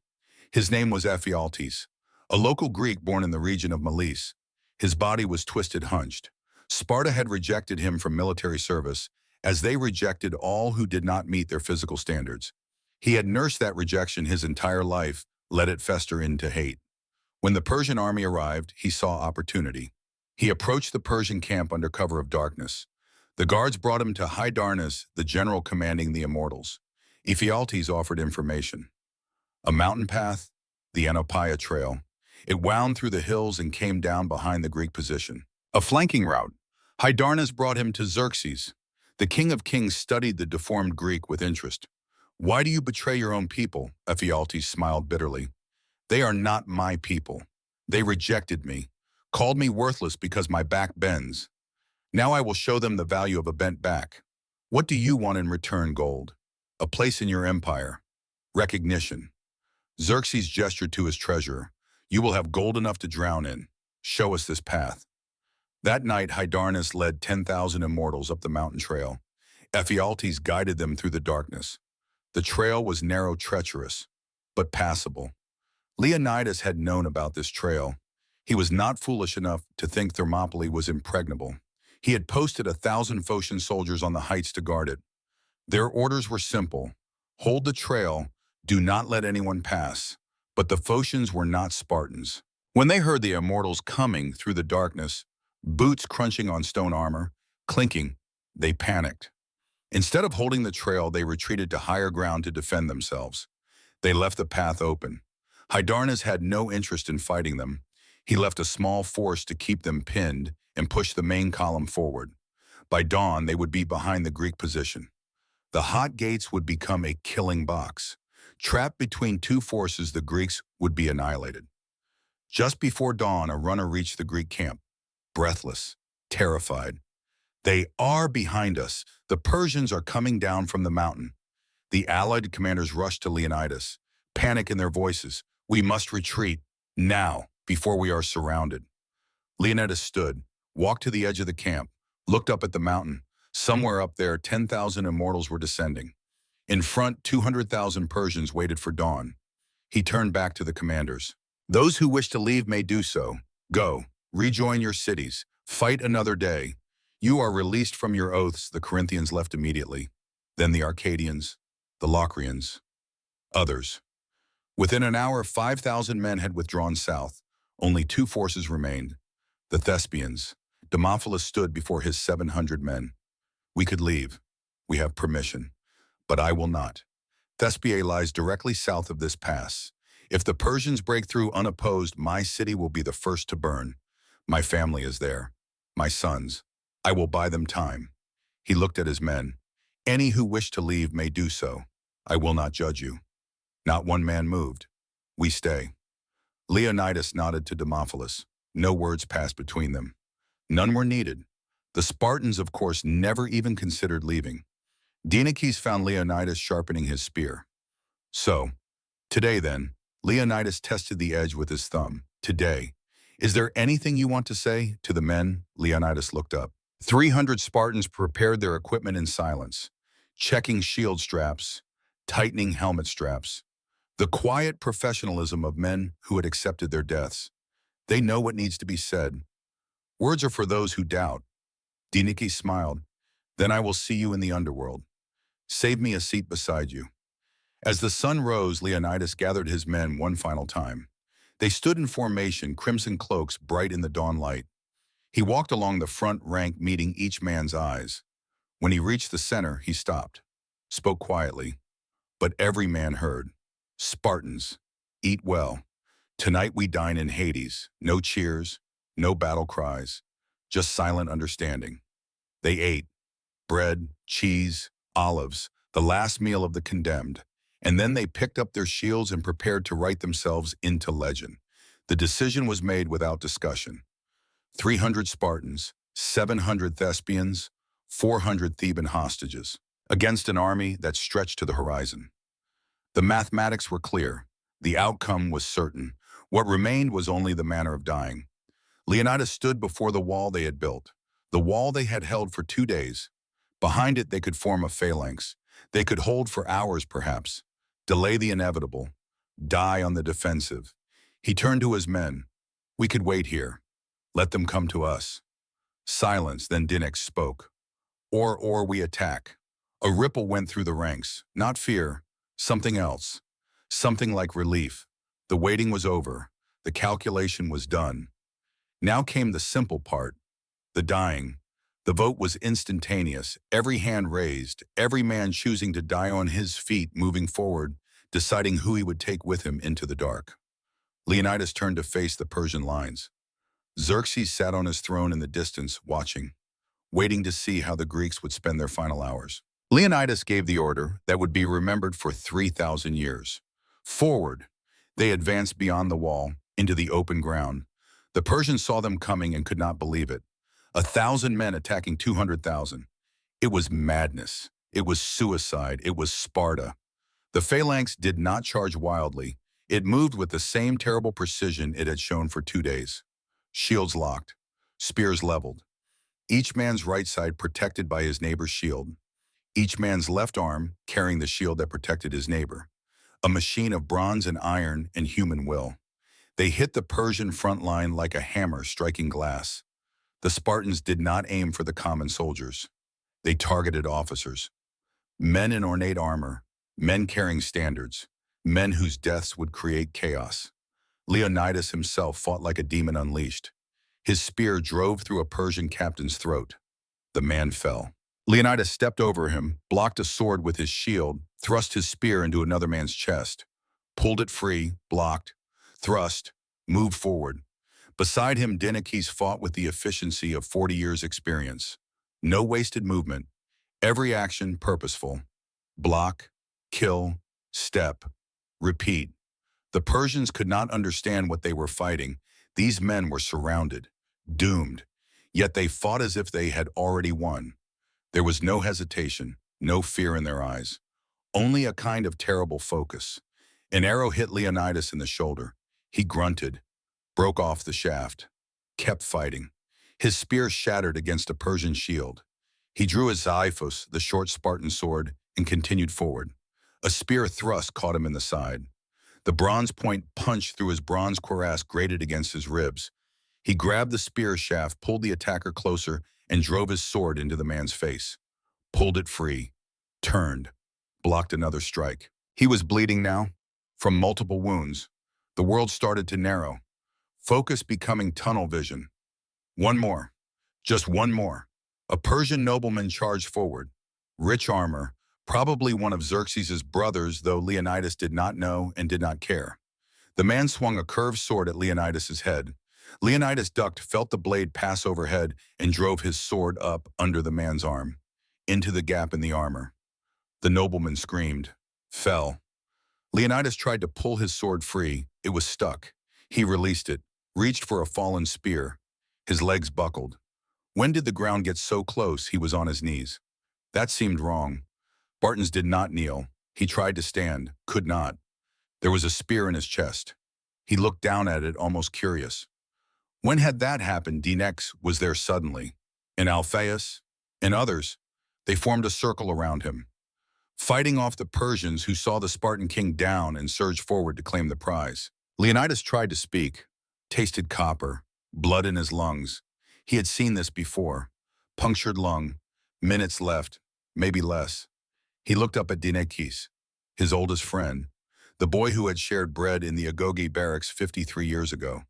Speaker 1: His name was Ephialtes, a local Greek born in the region of Melis. His body was twisted, hunched. Sparta had rejected him from military service, as they rejected all who did not meet their physical standards. He had nursed that rejection his entire life, let it fester into hate. When the Persian army arrived, he saw opportunity. He approached the Persian camp under cover of darkness. The guards brought him to Hydarnes, the general commanding the immortals. Ephialtes offered information. A mountain path, the Enopeia Trail. It wound through the hills and came down behind the Greek position. A flanking route. Hydarnes brought him to Xerxes. The king of kings studied the deformed Greek with interest. Why do you betray your own people? Ephialtes smiled bitterly. They are not my people. They rejected me, called me worthless because my back bends. Now I will show them the value of a bent back. What do you want in return, gold? A place in your empire. Recognition. Xerxes gestured to his treasurer. You will have gold enough to drown in. Show us this path. That night, Hydarnes led 10,000 immortals up the mountain trail. Ephialtes guided them through the darkness. The trail was narrow, treacherous, but passable. Leonidas had known about this trail. He was not foolish enough to think Thermopylae was impregnable. He had posted 1,000 Phocian soldiers on the heights to guard it. Their orders were simple. Hold the trail, do not let anyone pass. But the Phocians were not Spartans. When they heard the immortals coming through the darkness, boots crunching on stone armor, clinking, they panicked. Instead of holding the trail, they retreated to higher ground to defend themselves. They left the path open. Hydarnes had no interest in fighting them. He left a small force to keep them pinned and push the main column forward. By dawn, they would be behind the Greek position. The hot gates would become a killing box. Trapped between two forces, the Greeks would be annihilated. Just before dawn, a runner reached the Greek camp, breathless, terrified. They are behind us. The Persians are coming down from the mountain. The allied commanders rushed to Leonidas, panic in their voices. We must retreat, now, before we are surrounded. Leonidas stood, walked to the edge of the camp, looked up at the mountain. Somewhere up there, 10,000 immortals were descending. In front, 200,000 Persians waited for dawn. He turned back to the commanders. Those who wish to leave may do so. Go, rejoin your cities, fight another day. You are released from your oaths. The Corinthians left immediately. Then the Arcadians, the Locrians, others. Within an hour, 5,000 men had withdrawn south. Only two forces remained. The Thespians. Demophilus stood before his 700 men. We could leave. We have permission. But I will not. Thespiae lies directly south of this pass. If the Persians break through unopposed, my city will be the first to burn. My family is there. My sons. I will buy them time. He looked at his men. Any who wish to leave may do so. I will not judge you. Not one man moved. We stay. Leonidas nodded to Demophilus. No words passed between them. None were needed. The Spartans, of course, never even considered leaving. Dieneces found Leonidas sharpening his spear. So, today then, Leonidas tested the edge with his thumb. Today. Is there anything you want to say? To the men, Leonidas looked up. 300 Spartans prepared their equipment in silence, checking shield straps, tightening helmet straps. The quiet professionalism of men who had accepted their deaths. They know what needs to be said. Words are for those who doubt. Diniki smiled. Then I will see you in the underworld. Save me a seat beside you. As the sun rose, Leonidas gathered his men one final time. They stood in formation, crimson cloaks bright in the dawn light. He walked along the front rank, meeting each man's eyes. When he reached the center, he stopped, spoke quietly, but every man heard. Spartans, eat well. Tonight we dine in Hades. No cheers, no battle cries, just silent understanding. They ate bread, cheese, olives, the last meal of the condemned, and then they picked up their shields and prepared to write themselves into legend. The decision was made without discussion. 300 Spartans, 700 Thespians, 400 Theban hostages, against an army that stretched to the horizon. The mathematics were clear. The outcome was certain. What remained was only the manner of dying. Leonidas stood before the wall they had built, the wall they had held for 2 days. Behind it, they could form a phalanx. They could hold for hours, perhaps, delay the inevitable, die on the defensive. He turned to his men. We could wait here. Let them come to us. Silence, then Dinix spoke. Or we attack. A ripple went through the ranks, not fear, something else, something like relief. The waiting was over. The calculation was done. Now came the simple part, the dying. The vote was instantaneous, every hand raised, every man choosing to die on his feet, moving forward, deciding who he would take with him into the dark. Leonidas turned to face the Persian lines. Xerxes sat on his throne in the distance, watching, waiting to see how the Greeks would spend their final hours. Leonidas gave the order that would be remembered for 3,000 years. Forward, they advanced beyond the wall, into the open ground. The Persians saw them coming and could not believe it. 1,000 men attacking 200,000. It was madness. It was suicide. It was Sparta. The phalanx did not charge wildly. It moved with the same terrible precision it had shown for 2 days. Shields locked, spears leveled. Each man's right side protected by his neighbor's shield. Each man's left arm carrying the shield that protected his neighbor. A machine of bronze and iron and human will. They hit the Persian front line like a hammer striking glass. The Spartans did not aim for the common soldiers. They targeted officers. Men in ornate armor, men carrying standards, men whose deaths would create chaos. Leonidas himself fought like a demon unleashed. His spear drove through a Persian captain's throat. The man fell. Leonidas stepped over him, blocked a sword with his shield, thrust his spear into another man's chest, pulled it free, blocked, thrust, moved forward. Beside him, Dinakes fought with the efficiency of 40 years' experience. No wasted movement, every action purposeful. Block, kill, step, repeat. The Persians could not understand what they were fighting. These men were surrounded, doomed, yet they fought as if they had already won. There was no hesitation, no fear in their eyes, only a kind of terrible focus. An arrow hit Leonidas in the shoulder. He grunted, broke off the shaft, kept fighting. His spear shattered against a Persian shield. He drew his xiphos, the short Spartan sword, and continued forward. A spear thrust caught him in the side. The bronze point punched through his bronze cuirass, grated against his ribs. He grabbed the spear shaft, pulled the attacker closer, and drove his sword into the man's face. Pulled it free, turned, blocked another strike. He was bleeding now, from multiple wounds. The world started to narrow, focus becoming tunnel vision. One more, just one more. A Persian nobleman charged forward, rich armor, probably one of Xerxes' brothers, though Leonidas did not know and did not care. The man swung a curved sword at Leonidas' head. Leonidas ducked, felt the blade pass overhead, and drove his sword up under the man's arm, into the gap in the armor. The nobleman screamed, fell. Leonidas tried to pull his sword free. It was stuck. He released it, reached for a fallen spear. His legs buckled. When did the ground get so close he was on his knees? That seemed wrong. Spartans did not kneel. He tried to stand, could not. There was a spear in his chest. He looked down at it, almost curious. When had that happened? Dinix was there suddenly. And Alphaeus, and others, they formed a circle around him. fighting off the Persians who saw the Spartan king down and surged forward to claim the prize. Leonidas tried to speak, tasted copper, blood in his lungs. He had seen this before. Punctured lung, minutes left, maybe less. He looked up at Dinekis, his oldest friend, the boy who had shared bread in the Agoge barracks 53 years ago.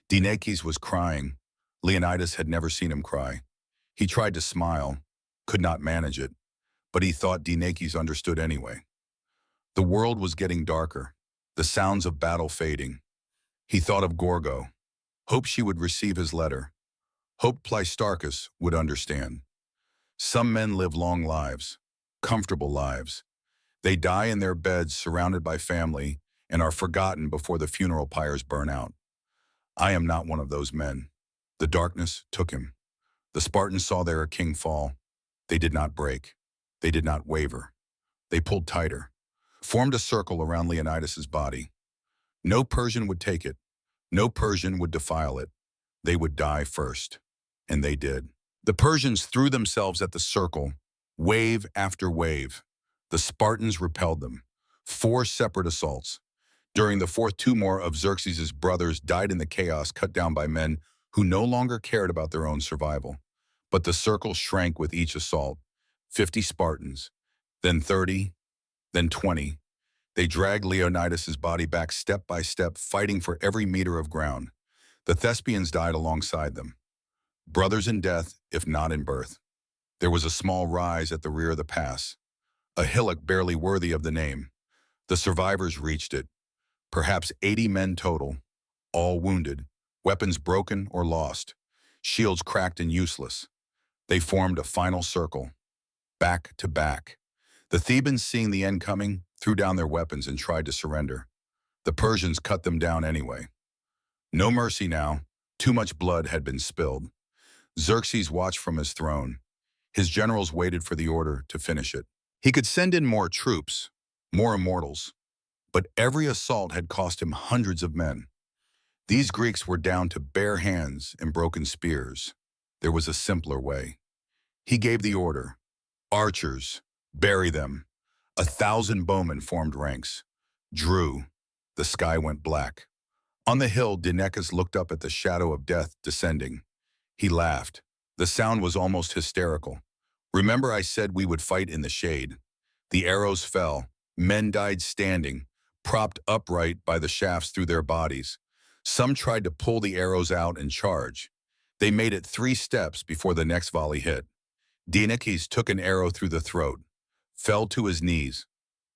Speaker 1: Dinekis was crying. Leonidas had never seen him cry. He tried to smile, could not manage it, but he thought Dinekis understood anyway. The world was getting darker, the sounds of battle fading. He thought of Gorgo, hoped she would receive his letter, hoped Pleistarchus would understand. Some men live long lives, comfortable lives. They die in their beds surrounded by family and are forgotten before the funeral pyres burn out. I am not one of those men. The darkness took him. The Spartans saw their king fall. They did not break. They did not waver. They pulled tighter, formed a circle around Leonidas's body. No Persian would take it. No Persian would defile it. They would die first. And they did. The Persians threw themselves at the circle, wave after wave. The Spartans repelled them. 4 separate assaults. During the fourth, 2 more of Xerxes' brothers died in the chaos cut down by men who no longer cared about their own survival. But the circle shrank with each assault. 50 Spartans, then 30, then 20. They dragged Leonidas's body back step by step, fighting for every meter of ground. The Thespians died alongside them. Brothers in death, if not in birth. There was a small rise at the rear of the pass, a hillock barely worthy of the name. The survivors reached it. Perhaps 80 men total, all wounded, weapons broken or lost, shields cracked and useless. They formed a final circle, back to back. The Thebans, seeing the end coming, threw down their weapons and tried to surrender. The Persians cut them down anyway. No mercy now. Too much blood had been spilled. Xerxes watched from his throne. His generals waited for the order to finish it. He could send in more troops, more immortals, but every assault had cost him hundreds of men. These Greeks were down to bare hands and broken spears. There was a simpler way. He gave the order. Archers, bury them. 1,000 bowmen formed ranks. Drew. The sky went black. On the hill, Dinekis looked up at the shadow of death descending. He laughed. The sound was almost hysterical. Remember, I said we would fight in the shade. The arrows fell. Men died standing, propped upright by the shafts through their bodies. Some tried to pull the arrows out and charge. They made it 3 steps before the next volley hit. Dinekis took an arrow through the throat, fell to his knees,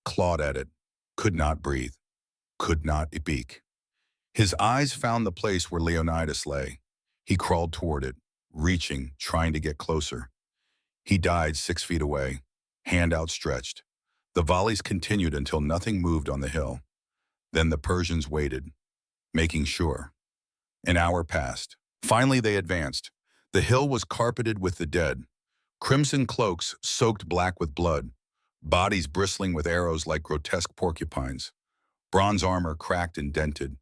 Speaker 1: clawed at it, could not breathe, could not speak. His eyes found the place where Leonidas lay. He crawled toward it, reaching, trying to get closer. He died 6 feet away, hand outstretched. The volleys continued until nothing moved on the hill. Then the Persians waited, making sure. An hour passed. Finally they advanced. The hill was carpeted with the dead. Crimson cloaks soaked black with blood, bodies bristling with arrows like grotesque porcupines. Bronze armor cracked and dented,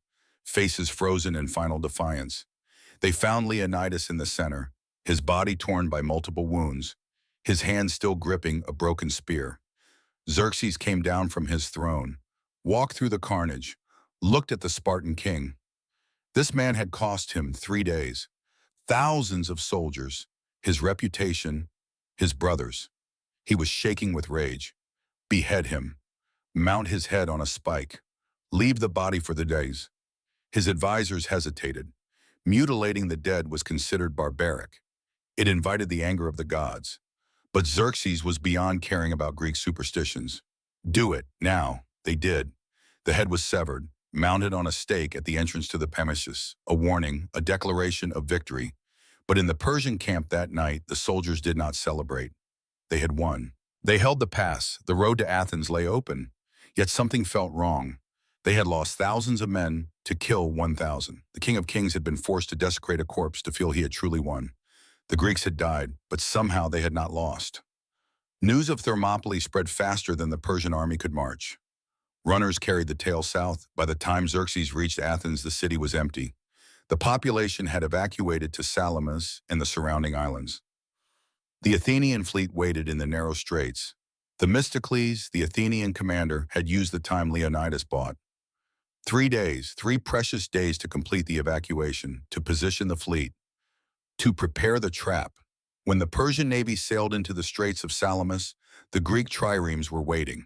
Speaker 1: faces frozen in final defiance. They found Leonidas in the center, his body torn by multiple wounds, his hand still gripping a broken spear. Xerxes came down from his throne, walked through the carnage, looked at the Spartan king. This man had cost him 3 days, thousands of soldiers, his reputation, his brothers. He was shaking with rage. Behead him. Mount his head on a spike. Leave the body for the days. His advisors hesitated. Mutilating the dead was considered barbaric. It invited the anger of the gods. But Xerxes was beyond caring about Greek superstitions. Do it, now. They did. The head was severed, mounted on a stake at the entrance to the Pamesis, a warning, a declaration of victory. But in the Persian camp that night, the soldiers did not celebrate. They had won. They held the pass. The road to Athens lay open. Yet something felt wrong. They had lost thousands of men to kill 1,000. The King of Kings had been forced to desecrate a corpse to feel he had truly won. The Greeks had died, but somehow they had not lost. News of Thermopylae spread faster than the Persian army could march. Runners carried the tale south. By the time Xerxes reached Athens, the city was empty. The population had evacuated to Salamis and the surrounding islands. The Athenian fleet waited in the narrow straits. Themistocles, the Athenian commander, had used the time Leonidas bought. 3 days, 3 precious days to complete the evacuation, to position the fleet, to prepare the trap. When the Persian navy sailed into the Straits of Salamis, the Greek triremes were waiting.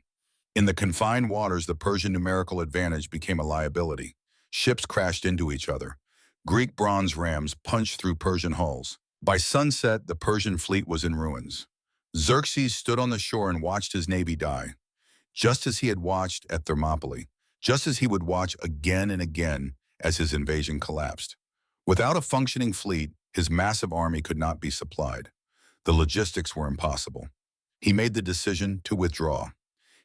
Speaker 1: In the confined waters, the Persian numerical advantage became a liability. Ships crashed into each other. Greek bronze rams punched through Persian hulls. By sunset, the Persian fleet was in ruins. Xerxes stood on the shore and watched his navy die, just as he had watched at Thermopylae, just as he would watch again and again as his invasion collapsed. Without a functioning fleet, his massive army could not be supplied. The logistics were impossible. He made the decision to withdraw.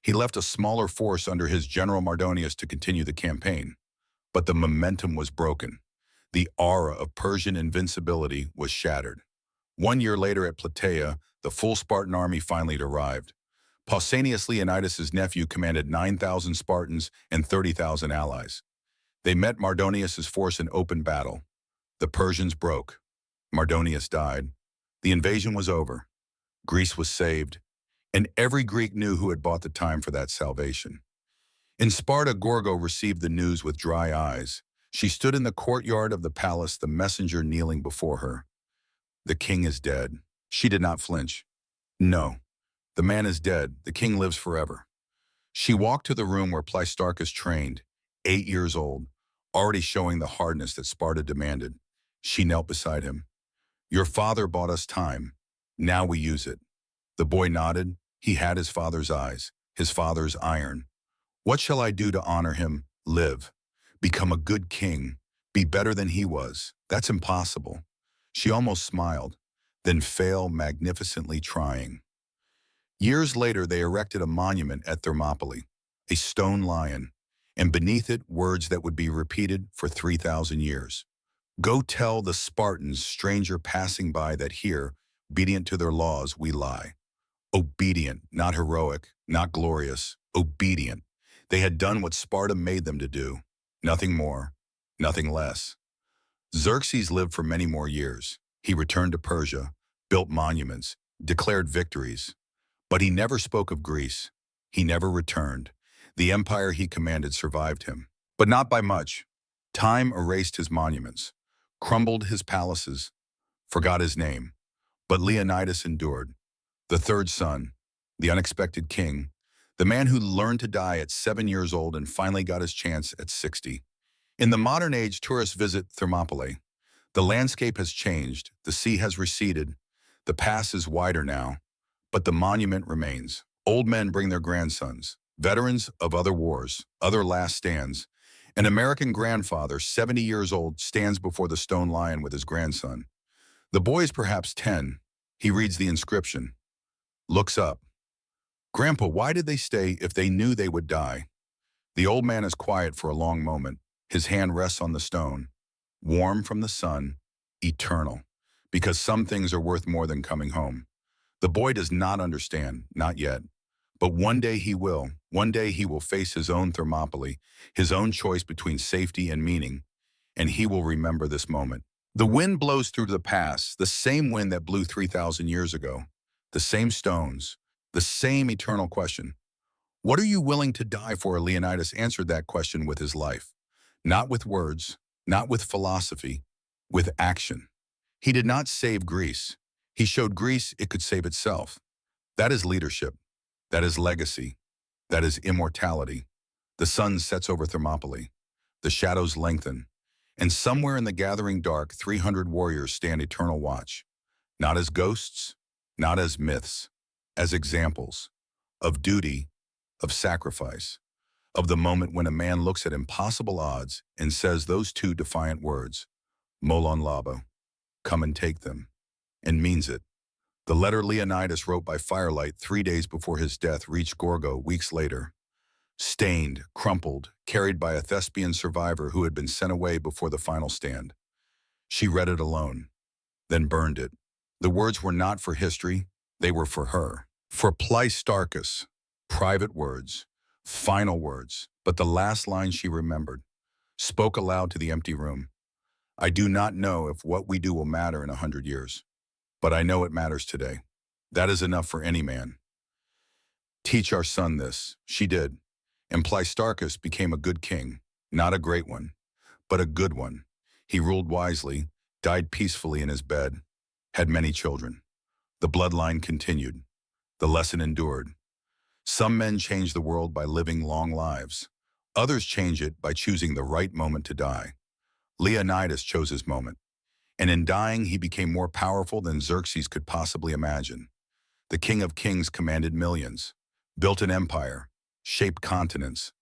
Speaker 1: He left a smaller force under his general Mardonius to continue the campaign. But the momentum was broken. The aura of Persian invincibility was shattered. 1 year later at Plataea, the full Spartan army finally arrived. Pausanias Leonidas' nephew commanded 9,000 Spartans and 30,000 allies. They met Mardonius' force in open battle. The Persians broke. Mardonius died. The invasion was over. Greece was saved. And every Greek knew who had bought the time for that salvation. In Sparta, Gorgo received the news with dry eyes. She stood in the courtyard of the palace, the messenger kneeling before her. The king is dead. She did not flinch. No, the man is dead. The king lives forever. She walked to the room where Pleistarchus trained, 8 years old, already showing the hardness that Sparta demanded. She knelt beside him. Your father bought us time. Now we use it. The boy nodded. He had his father's eyes, his father's iron. What shall I do to honor him? Live. Become a good king. Be better than he was. That's impossible. She almost smiled, then fail magnificently trying. Years later, they erected a monument at Thermopylae, a stone lion, and beneath it, words that would be repeated for 3,000 years. Go tell the Spartans, stranger passing by, that here, obedient to their laws, we lie. Obedient, not heroic, not glorious, obedient. They had done what Sparta made them to do. Nothing more, nothing less. Xerxes lived for many more years. He returned to Persia, built monuments, declared victories. But he never spoke of Greece. He never returned. The empire he commanded survived him, but not by much. Time erased his monuments, crumbled his palaces, forgot his name. But Leonidas endured. The third son, the unexpected king, the man who learned to die at 7 years old and finally got his chance at 60. In the modern age, tourists visit Thermopylae. The landscape has changed. The sea has receded. The pass is wider now. But the monument remains. Old men bring their grandsons, veterans of other wars, other last stands. An American grandfather, 70 years old, stands before the stone lion with his grandson. The boy is perhaps 10. He reads the inscription, looks up. Grandpa, why did they stay if they knew they would die? The old man is quiet for a long moment. His hand rests on the stone, warm from the sun, eternal, because some things are worth more than coming home. The boy does not understand, not yet. But one day he will. One day he will face his own Thermopylae, his own choice between safety and meaning, and he will remember this moment. The wind blows through the pass, the same wind that blew 3,000 years ago, the same stones, the same eternal question. What are you willing to die for? Leonidas answered that question with his life. Not with words, not with philosophy, with action. He did not save Greece. He showed Greece it could save itself. That is leadership. That is legacy. That is immortality. The sun sets over Thermopylae. The shadows lengthen. And somewhere in the gathering dark, 300 warriors stand eternal watch. Not as ghosts, not as myths, as examples of duty, of sacrifice, of the moment when a man looks at impossible odds and says those two defiant words, Molon Labo, come and take them, and means it. The letter Leonidas wrote by firelight 3 days before his death reached Gorgo weeks later. Stained, crumpled, carried by a Thespian survivor who had been sent away before the final stand. She read it alone, then burned it. The words were not for history, they were for her. For Pleistarchus, private words, final words, but the last line she remembered, spoke aloud to the empty room. I do not know if what we do will matter in 100 years, but I know it matters today. That is enough for any man. Teach our son this. She did. And Pleistarchus became a good king, not a great one, but a good one. He ruled wisely, died peacefully in his bed, had many children. The bloodline continued. The lesson endured. Some men change the world by living long lives. Others change it by choosing the right moment to die. Leonidas chose his moment, and in dying he became more powerful than Xerxes could possibly imagine. The King of Kings commanded millions, built an empire, shaped continents.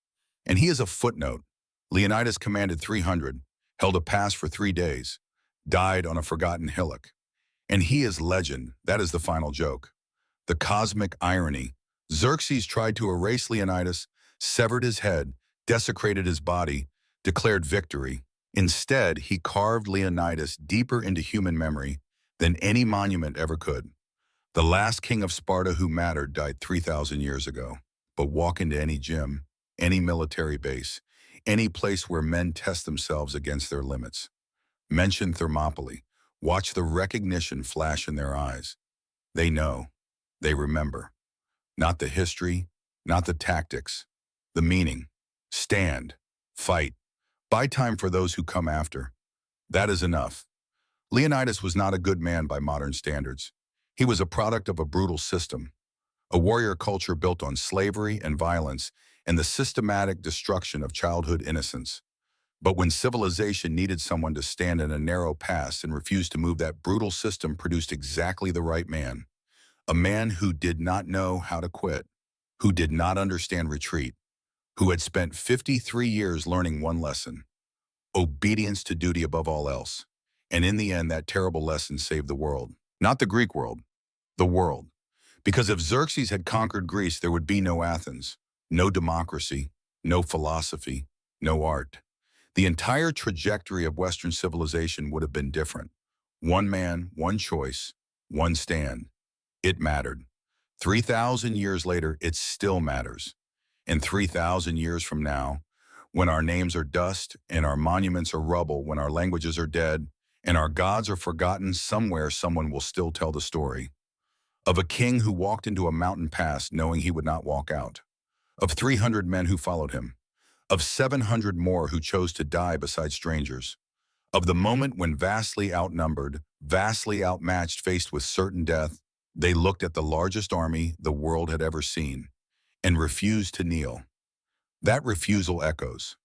Speaker 1: And he is a footnote. Leonidas commanded 300, held a pass for 3 days, died on a forgotten hillock. And he is legend. That is the final joke. The cosmic irony. Xerxes tried to erase Leonidas, severed his head, desecrated his body, declared victory. Instead, he carved Leonidas deeper into human memory than any monument ever could. The last king of Sparta who mattered died 3,000 years ago. But walk into any gym, any military base, any place where men test themselves against their limits. Mention Thermopylae. Watch the recognition flash in their eyes. They know. They remember. Not the history, not the tactics, the meaning. Stand. Fight. Buy time for those who come after. That is enough. Leonidas was not a good man by modern standards. He was a product of a brutal system, a warrior culture built on slavery and violence and the systematic destruction of childhood innocence. But when civilization needed someone to stand in a narrow pass and refused to move, that brutal system produced exactly the right man. A man who did not know how to quit, who did not understand retreat, who had spent 53 years learning one lesson: obedience to duty above all else. And in the end, that terrible lesson saved the world. Not the Greek world, the world. Because if Xerxes had conquered Greece, there would be no Athens, no democracy, no philosophy, no art. The entire trajectory of Western civilization would have been different. One man, one choice, one stand. It mattered. 3,000 years later, it still matters. And 3,000 years from now, when our names are dust and our monuments are rubble, when our languages are dead and our gods are forgotten, somewhere someone will still tell the story of a king who walked into a mountain pass knowing he would not walk out, of 300 men who followed him, of 700 more who chose to die beside strangers, of the moment when vastly outnumbered, vastly outmatched, faced with certain death, they looked at the largest army the world had ever seen and refused to kneel. That refusal echoes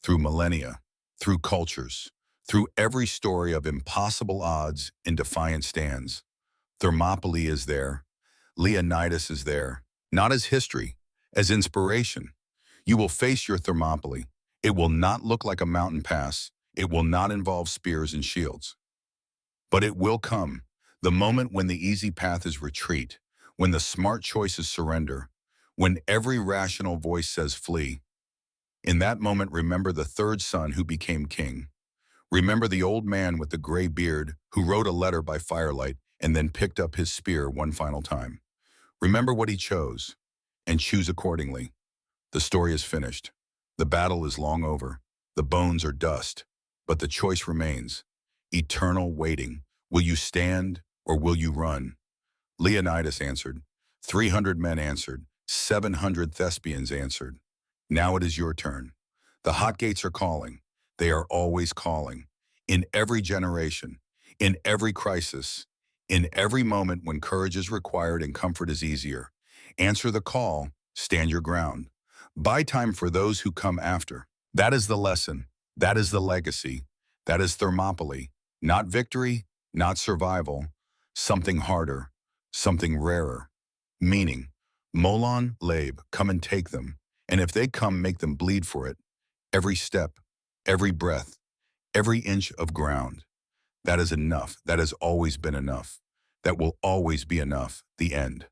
Speaker 1: through millennia, through cultures, through every story of impossible odds and defiant stands. Thermopylae is there. Leonidas is there, not as history, as inspiration. You will face your Thermopylae. It will not look like a mountain pass. It will not involve spears and shields. But it will come, the moment when the easy path is retreat, when the smart choice is surrender, when every rational voice says flee. In that moment, remember the third son who became king. Remember the old man with the gray beard who wrote a letter by firelight and then picked up his spear one final time. Remember what he chose, and choose accordingly. The story is finished. The battle is long over. The bones are dust, but the choice remains. Eternal waiting. Will you stand or will you run? Leonidas answered. 300 men answered. 700 Thespians answered. Now it is your turn. The hot gates are calling. They are always calling. In every generation, in every crisis, in every moment when courage is required and comfort is easier. Answer the call, stand your ground. Buy time for those who come after. That is the lesson. That is the legacy. That is Thermopylae. Not victory, not survival. Something harder, something rarer. Meaning, Molon, Labe, come and take them. And if they come, make them bleed for it. Every step, every breath, every inch of ground. That is enough. That has always been enough. That will always be enough. The end.